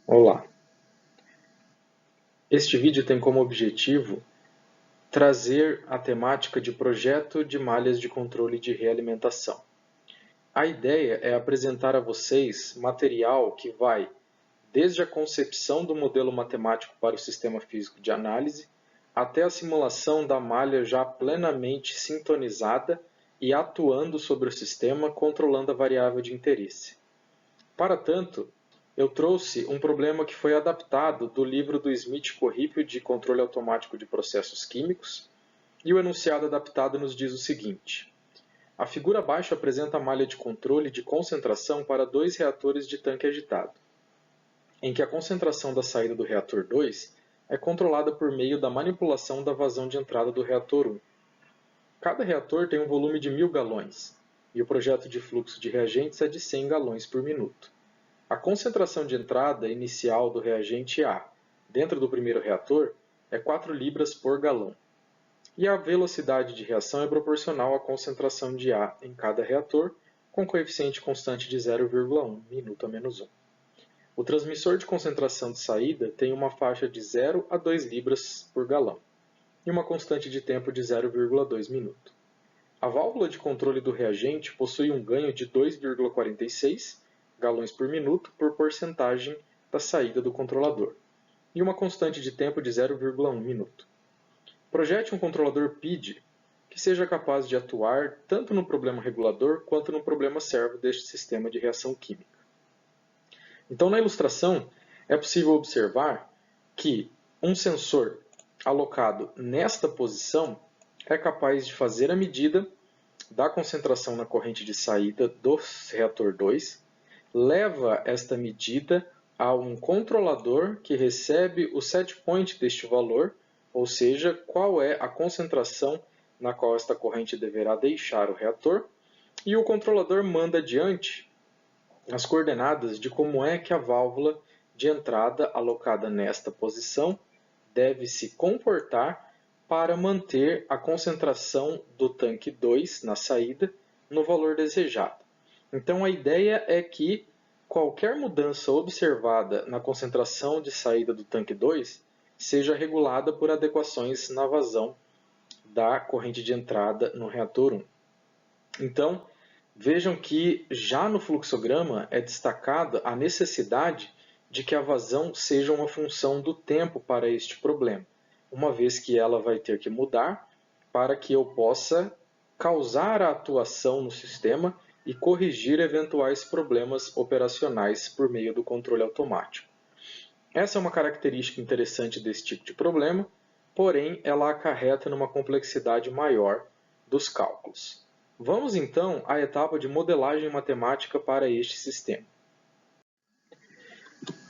Olá! Este vídeo tem como objetivo trazer a temática de projeto de malhas de controle de realimentação. A ideia é apresentar a vocês material que vai desde a concepção do modelo matemático para o sistema físico de análise até a simulação da malha já plenamente sintonizada e atuando sobre o sistema, controlando a variável de interesse. Para tanto, eu trouxe um problema que foi adaptado do livro do Smith-Corripio de Controle Automático de Processos Químicos, e o enunciado adaptado nos diz o seguinte: a figura abaixo apresenta a malha de controle de concentração para dois reatores de tanque agitado, em que a concentração da saída do reator 2 é controlada por meio da manipulação da vazão de entrada do reator 1. Cada reator tem um volume de 1.000 galões, e o projeto de fluxo de reagentes é de 100 galões por minuto. A concentração de entrada inicial do reagente A dentro do primeiro reator é 4 libras por galão, e a velocidade de reação é proporcional à concentração de A em cada reator, com coeficiente constante de 0,1 minuto a menos 1. O transmissor de concentração de saída tem uma faixa de 0 a 2 libras por galão, e uma constante de tempo de 0,2 minuto. A válvula de controle do reagente possui um ganho de 2,46 galões por minuto por porcentagem da saída do controlador, e uma constante de tempo de 0,1 minuto. Projete um controlador PID que seja capaz de atuar tanto no problema regulador quanto no problema servo deste sistema de reação química. Então, na ilustração, é possível observar que um sensor alocado nesta posição é capaz de fazer a medida da concentração na corrente de saída do reator 2, leva esta medida a um controlador que recebe o set point deste valor, ou seja, qual é a concentração na qual esta corrente deverá deixar o reator, e o controlador manda adiante as coordenadas de como é que a válvula de entrada alocada nesta posição deve se comportar para manter a concentração do tanque 2 na saída no valor desejado. Então a ideia é que qualquer mudança observada na concentração de saída do tanque 2 seja regulada por adequações na vazão da corrente de entrada no reator 1. Então, vejam que já no fluxograma é destacada a necessidade de que a vazão seja uma função do tempo para este problema, uma vez que ela vai ter que mudar para que eu possa causar a atuação no sistema e corrigir eventuais problemas operacionais por meio do controle automático. Essa é uma característica interessante desse tipo de problema, porém ela acarreta numa complexidade maior dos cálculos. Vamos então à etapa de modelagem matemática para este sistema.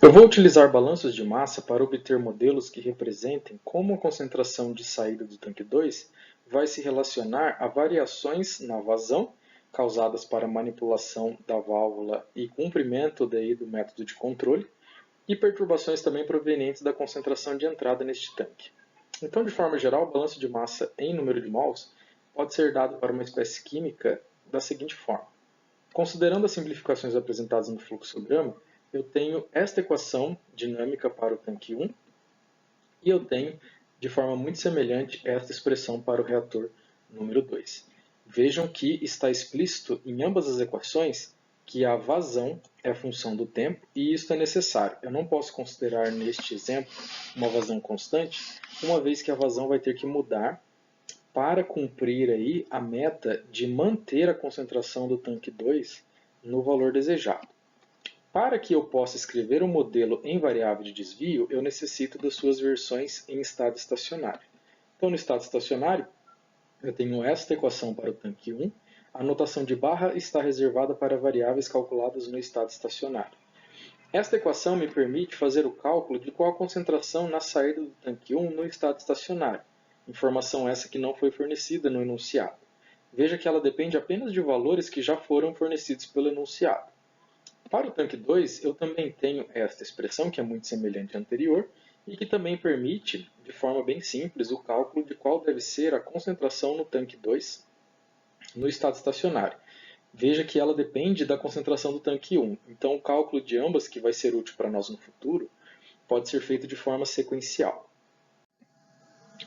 Eu vou utilizar balanços de massa para obter modelos que representem como a concentração de saída do tanque 2 vai se relacionar a variações na vazão causadas para manipulação da válvula e cumprimento do método de controle, e perturbações também provenientes da concentração de entrada neste tanque. Então, de forma geral, o balanço de massa em número de mols pode ser dado para uma espécie química da seguinte forma. Considerando as simplificações apresentadas no fluxograma, eu tenho esta equação dinâmica para o tanque 1 e eu tenho, de forma muito semelhante, esta expressão para o reator número 2. Vejam que está explícito em ambas as equações que a vazão é a função do tempo e isto é necessário. Eu não posso considerar neste exemplo uma vazão constante, uma vez que a vazão vai ter que mudar para cumprir aí a meta de manter a concentração do tanque 2 no valor desejado. Para que eu possa escrever um modelo em variável de desvio, eu necessito das suas versões em estado estacionário. Então, no estado estacionário, eu tenho esta equação para o tanque 1. A notação de barra está reservada para variáveis calculadas no estado estacionário. Esta equação me permite fazer o cálculo de qual a concentração na saída do tanque 1 no estado estacionário, informação essa que não foi fornecida no enunciado. Veja que ela depende apenas de valores que já foram fornecidos pelo enunciado. Para o tanque 2, eu também tenho esta expressão, que é muito semelhante à anterior, e que também permite, de forma bem simples, o cálculo de qual deve ser a concentração no tanque 2 no estado estacionário. Veja que ela depende da concentração do tanque 1. Então, o cálculo de ambas, que vai ser útil para nós no futuro, pode ser feito de forma sequencial.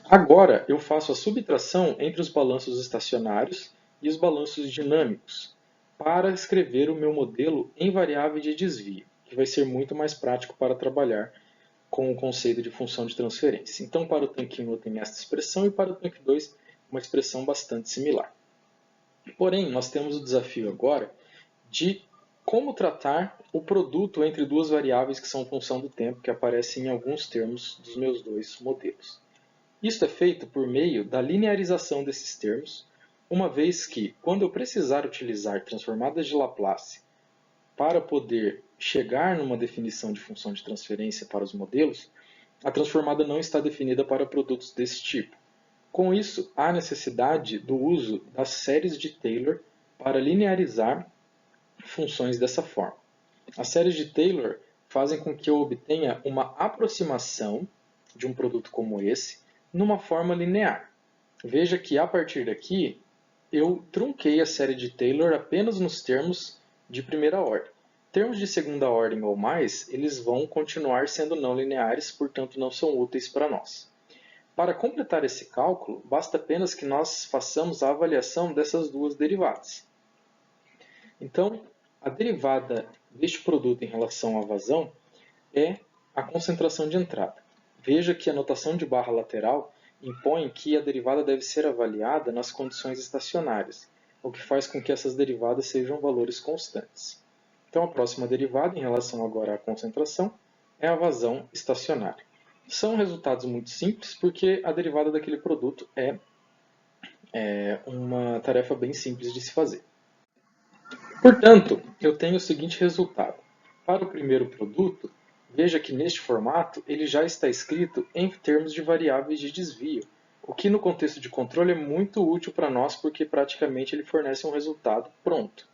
Agora, eu faço a subtração entre os balanços estacionários e os balanços dinâmicos para escrever o meu modelo em variável de desvio, que vai ser muito mais prático para trabalhar com o conceito de função de transferência. Então, para o tanque 1 eu tenho esta expressão e para o tanque 2 uma expressão bastante similar. Porém, nós temos o desafio agora de como tratar o produto entre duas variáveis que são função do tempo, que aparecem em alguns termos dos meus dois modelos. Isso é feito por meio da linearização desses termos, uma vez que, quando eu precisar utilizar transformadas de Laplace para poder chegar numa definição de função de transferência para os modelos, a transformada não está definida para produtos desse tipo. Com isso, há necessidade do uso das séries de Taylor para linearizar funções dessa forma. As séries de Taylor fazem com que eu obtenha uma aproximação de um produto como esse numa forma linear. Veja que a partir daqui eu trunquei a série de Taylor apenas nos termos de primeira ordem. Termos de segunda ordem ou mais, eles vão continuar sendo não lineares, portanto não são úteis para nós. Para completar esse cálculo, basta apenas que nós façamos a avaliação dessas duas derivadas. Então, a derivada deste produto em relação à vazão é a concentração de entrada. Veja que a notação de barra lateral impõe que a derivada deve ser avaliada nas condições estacionárias, o que faz com que essas derivadas sejam valores constantes. Então, a próxima derivada em relação agora à concentração é a vazão estacionária. São resultados muito simples porque a derivada daquele produto é uma tarefa bem simples de se fazer. Portanto, eu tenho o seguinte resultado. Para o primeiro produto, veja que neste formato ele já está escrito em termos de variáveis de desvio, o que no contexto de controle é muito útil para nós porque praticamente ele fornece um resultado pronto.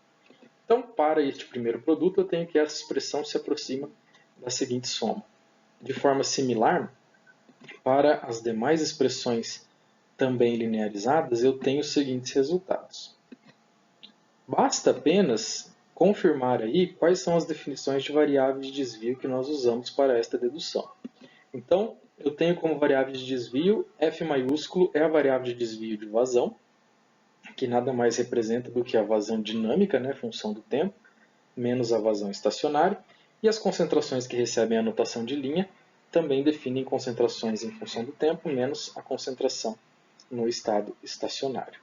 Então, para este primeiro produto, eu tenho que essa expressão se aproxima da seguinte soma. De forma similar, para as demais expressões também linearizadas, eu tenho os seguintes resultados. Basta apenas confirmar aí quais são as definições de variáveis de desvio que nós usamos para esta dedução. Então, eu tenho como variável de desvio, f maiúsculo é a variável de desvio de vazão, que nada mais representa do que a vazão dinâmica, né, função do tempo, menos a vazão estacionária, e as concentrações que recebem a notação de linha também definem concentrações em função do tempo, menos a concentração no estado estacionário.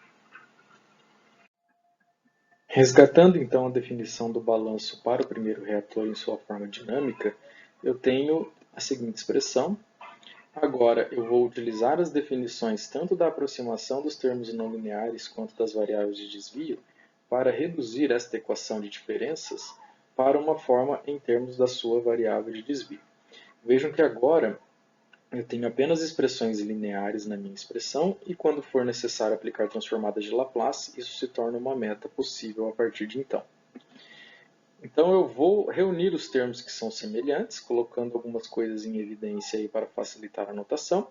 Resgatando então a definição do balanço para o primeiro reator em sua forma dinâmica, eu tenho a seguinte expressão. Agora eu vou utilizar as definições tanto da aproximação dos termos não lineares quanto das variáveis de desvio para reduzir esta equação de diferenças para uma forma em termos da sua variável de desvio. Vejam que agora eu tenho apenas expressões lineares na minha expressão e quando for necessário aplicar transformadas de Laplace, isso se torna uma meta possível a partir de então. Então eu vou reunir os termos que são semelhantes, colocando algumas coisas em evidência aí para facilitar a notação.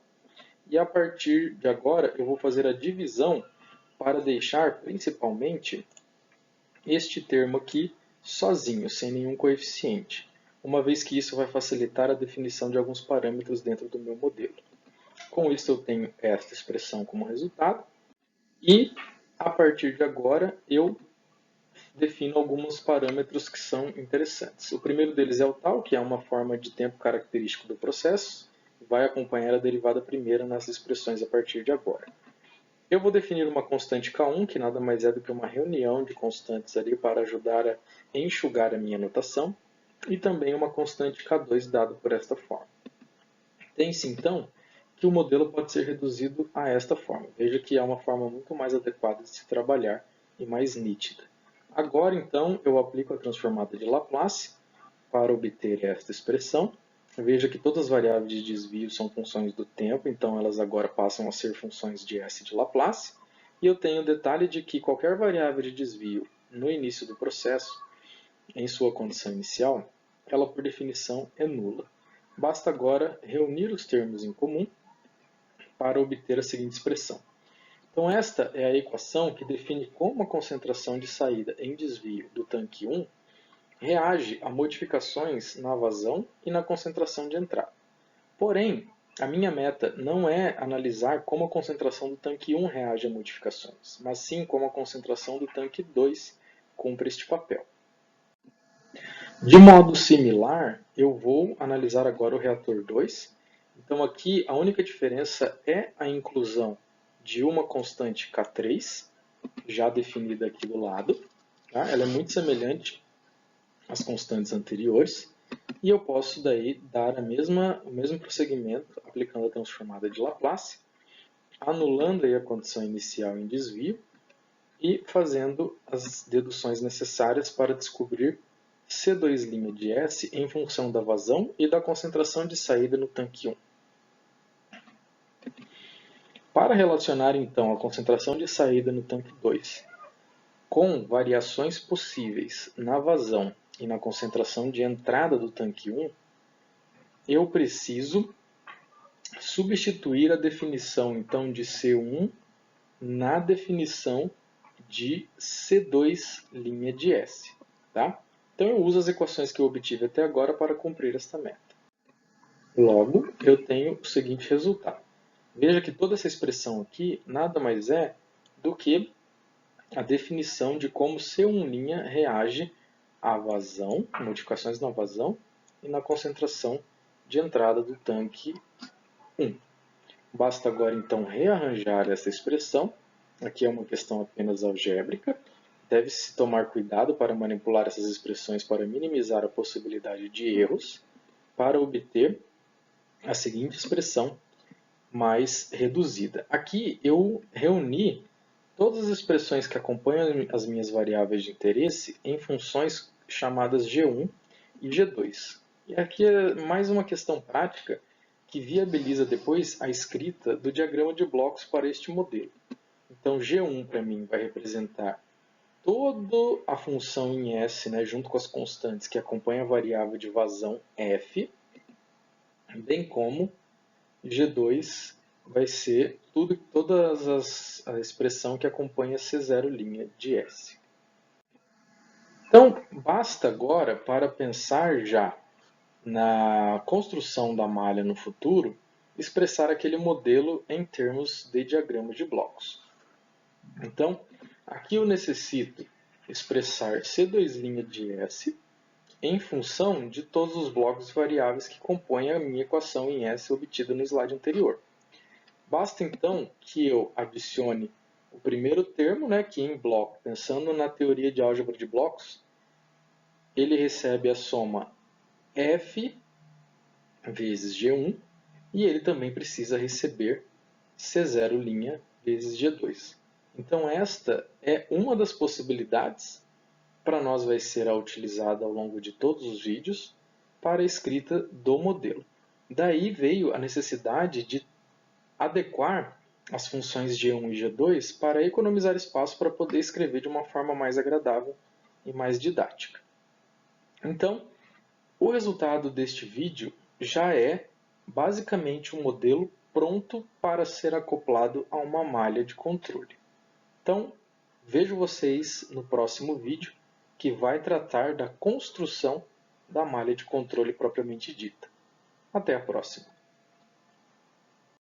E a partir de agora eu vou fazer a divisão para deixar principalmente este termo aqui sozinho, sem nenhum coeficiente, uma vez que isso vai facilitar a definição de alguns parâmetros dentro do meu modelo. Com isso eu tenho esta expressão como resultado e a partir de agora eu defino alguns parâmetros que são interessantes. O primeiro deles é o tal, que é uma forma de tempo característico do processo, vai acompanhar a derivada primeira nas expressões a partir de agora. Eu vou definir uma constante K1, que nada mais é do que uma reunião de constantes ali para ajudar a enxugar a minha notação, e também uma constante K2 dado por esta forma. Tem-se então que o modelo pode ser reduzido a esta forma. Veja que é uma forma muito mais adequada de se trabalhar e mais nítida. Agora então eu aplico a transformada de Laplace para obter esta expressão. Veja que todas as variáveis de desvio são funções do tempo, então elas agora passam a ser funções de S de Laplace. E eu tenho o detalhe de que qualquer variável de desvio no início do processo, em sua condição inicial, ela por definição é nula. Basta agora reunir os termos em comum para obter a seguinte expressão. Então esta é a equação que define como a concentração de saída em desvio do tanque 1 reage a modificações na vazão e na concentração de entrada. Porém, a minha meta não é analisar como a concentração do tanque 1 reage a modificações, mas sim como a concentração do tanque 2 cumpre este papel. De modo similar, eu vou analisar agora o reator 2. Então aqui a única diferença é a inclusão de uma constante K3, já definida aqui do lado. Tá? Ela é muito semelhante às constantes anteriores. E eu posso daí dar o mesmo prosseguimento aplicando a transformada de Laplace, anulando aí a condição inicial em desvio e fazendo as deduções necessárias para descobrir C2' de S em função da vazão e da concentração de saída no tanque 1. Para relacionar então a concentração de saída no tanque 2 com variações possíveis na vazão e na concentração de entrada do tanque 1, eu preciso substituir a definição então de C1 na definição de C2' de S. Tá? Então eu uso as equações que eu obtive até agora para cumprir esta meta. Logo, eu tenho o seguinte resultado. Veja que toda essa expressão aqui nada mais é do que a definição de como C1' reage à vazão, modificações na vazão e na concentração de entrada do tanque 1. Basta agora então rearranjar essa expressão. Aqui é uma questão apenas algébrica. Deve-se tomar cuidado para manipular essas expressões para minimizar a possibilidade de erros, para obter a seguinte expressão mais reduzida. Aqui eu reuni todas as expressões que acompanham as minhas variáveis de interesse em funções chamadas G1 e G2. E aqui é mais uma questão prática que viabiliza depois a escrita do diagrama de blocos para este modelo. Então G1 para mim vai representar toda a função em S, né, junto com as constantes que acompanham a variável de vazão F, bem como G2 vai ser toda a expressão que acompanha C0' de S. Então, basta agora, para pensar já na construção da malha no futuro, expressar aquele modelo em termos de diagrama de blocos. Então, aqui eu necessito expressar C2' de S em função de todos os blocos variáveis que compõem a minha equação em S obtida no slide anterior. Basta então que eu adicione o primeiro termo, né, que em bloco, pensando na teoria de álgebra de blocos, ele recebe a soma F vezes G1 e ele também precisa receber C0' vezes G2. Então esta é uma das possibilidades, para nós vai ser a utilizada ao longo de todos os vídeos, para a escrita do modelo. Daí veio a necessidade de adequar as funções G1 e G2 para economizar espaço para poder escrever de uma forma mais agradável e mais didática. Então, o resultado deste vídeo já é basicamente um modelo pronto para ser acoplado a uma malha de controle. Então, vejo vocês no próximo vídeo, que vai tratar da construção da malha de controle propriamente dita. Até a próxima!